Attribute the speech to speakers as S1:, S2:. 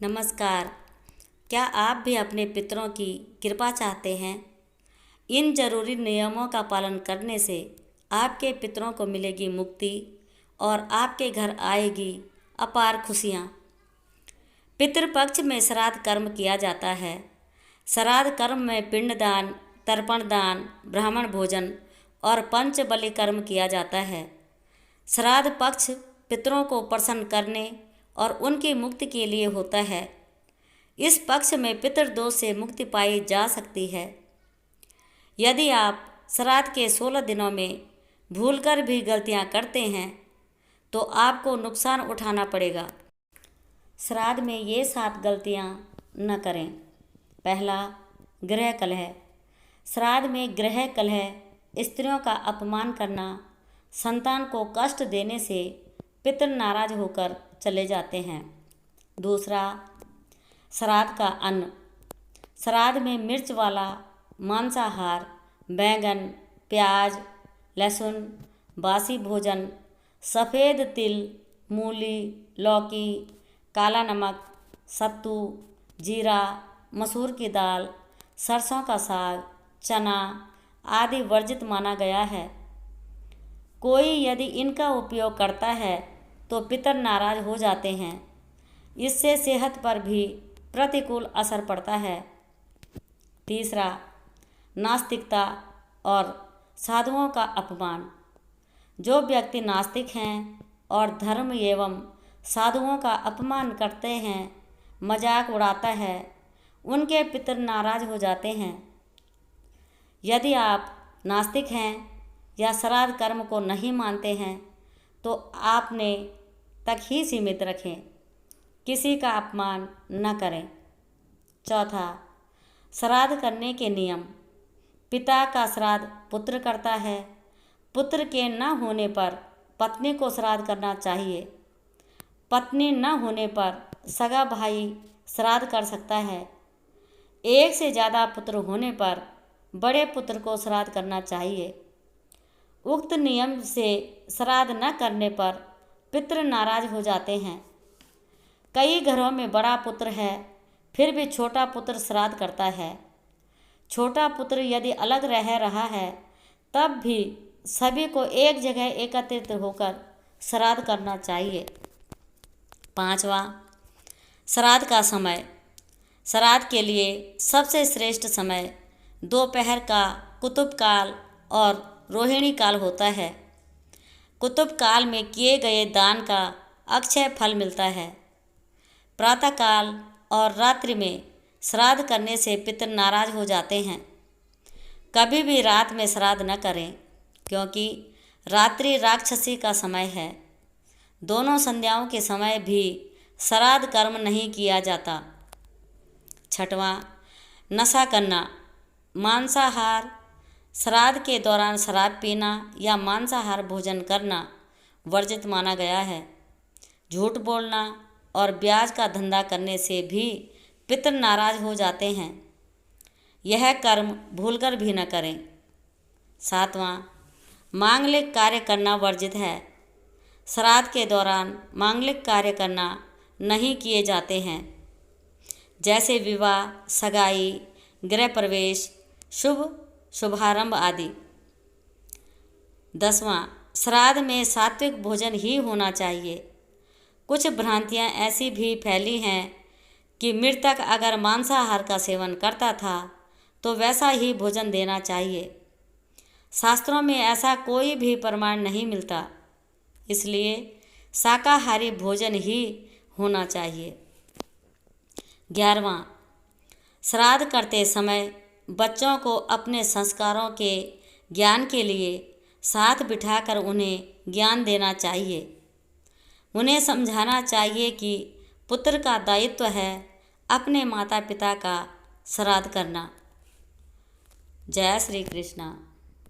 S1: नमस्कार। क्या आप भी अपने पितरों की कृपा चाहते हैं? इन जरूरी नियमों का पालन करने से आपके पितरों को मिलेगी मुक्ति और आपके घर आएगी अपार खुशियाँ। पितृपक्ष में श्राद्ध कर्म किया जाता है। श्राद्ध कर्म में पिंडदान, तर्पण दान, ब्राह्मण भोजन और पंच बलि कर्म किया जाता है। श्राद्ध पक्ष पितरों को प्रसन्न करने और उनकी मुक्ति के लिए होता है। इस पक्ष में पितृदोष से मुक्ति पाई जा सकती है। यदि आप श्राद्ध के 16 दिनों में भूलकर भी गलतियां करते हैं तो आपको नुकसान उठाना पड़ेगा। श्राद्ध में ये 7 गलतियां न करें। पहला, गृह कलह। श्राद्ध में गृह कलह, स्त्रियों का अपमान करना, संतान को कष्ट देने से पितर नाराज होकर चले जाते हैं। दूसरा, श्राद्ध का अन्न। श्राद्ध में मिर्च वाला मांसाहार, बैंगन, प्याज, लहसुन, बासी भोजन, सफ़ेद तिल, मूली, लौकी, काला नमक, सत्तू, जीरा, मसूर की दाल, सरसों का साग, चना आदि वर्जित माना गया है। कोई यदि इनका उपयोग करता है तो पितर नाराज हो जाते हैं। इससे सेहत पर भी प्रतिकूल असर पड़ता है। तीसरा, नास्तिकता और साधुओं का अपमान। जो व्यक्ति नास्तिक हैं और धर्म एवं साधुओं का अपमान करते हैं, मजाक उड़ाता है, उनके पितर नाराज हो जाते हैं। यदि आप नास्तिक हैं या श्राद्ध कर्म को नहीं मानते हैं तो आपने तक ही सीमित रखें। किसी का अपमान न करें। चौथा, श्राद्ध करने के नियम। पिता का श्राद्ध पुत्र करता है। पुत्र के न होने पर पत्नी को श्राद्ध करना चाहिए। पत्नी न होने पर सगा भाई श्राद्ध कर सकता है। एक से ज़्यादा पुत्र होने पर बड़े पुत्र को श्राद्ध करना चाहिए। उक्त नियम से श्राद्ध न करने पर पितृ नाराज हो जाते हैं। कई घरों में बड़ा पुत्र है फिर भी छोटा पुत्र श्राद्ध करता है। छोटा पुत्र यदि अलग रह रहा है तब भी सभी को एक जगह एकत्रित होकर श्राद्ध करना चाहिए। पांचवा, श्राद्ध का समय। श्राद्ध के लिए सबसे श्रेष्ठ समय दोपहर का कुतुब काल और रोहिणी काल होता है। कुतुब काल में किए गए दान का अक्षय फल मिलता है। प्रातःकाल और रात्रि में श्राद्ध करने से पितर नाराज हो जाते हैं। कभी भी रात में श्राद्ध न करें क्योंकि रात्रि राक्षसी का समय है। दोनों संध्याओं के समय भी श्राद्ध कर्म नहीं किया जाता। छठवां, नशा करना। मांसाहार। श्राद्ध के दौरान शराब पीना या मांसाहार भोजन करना वर्जित माना गया है। झूठ बोलना और ब्याज का धंधा करने से भी पितर नाराज हो जाते हैं। यह कर्म भूलकर भी न करें। सातवां, मांगलिक कार्य करना वर्जित है। श्राद्ध के दौरान मांगलिक कार्य करना नहीं किए जाते हैं, जैसे विवाह, सगाई, गृह प्रवेश, शुभारंभ आदि। 10वां, श्राद्ध में सात्विक भोजन ही होना चाहिए। कुछ भ्रांतियां ऐसी भी फैली हैं कि मृतक अगर मांसाहार का सेवन करता था तो वैसा ही भोजन देना चाहिए। शास्त्रों में ऐसा कोई भी प्रमाण नहीं मिलता, इसलिए शाकाहारी भोजन ही होना चाहिए। 11वां, श्राद्ध करते समय बच्चों को अपने संस्कारों के ज्ञान के लिए साथ बिठाकर उन्हें ज्ञान देना चाहिए। उन्हें समझाना चाहिए कि पुत्र का दायित्व है अपने माता पिता का श्राद्ध करना। जय श्री कृष्णा।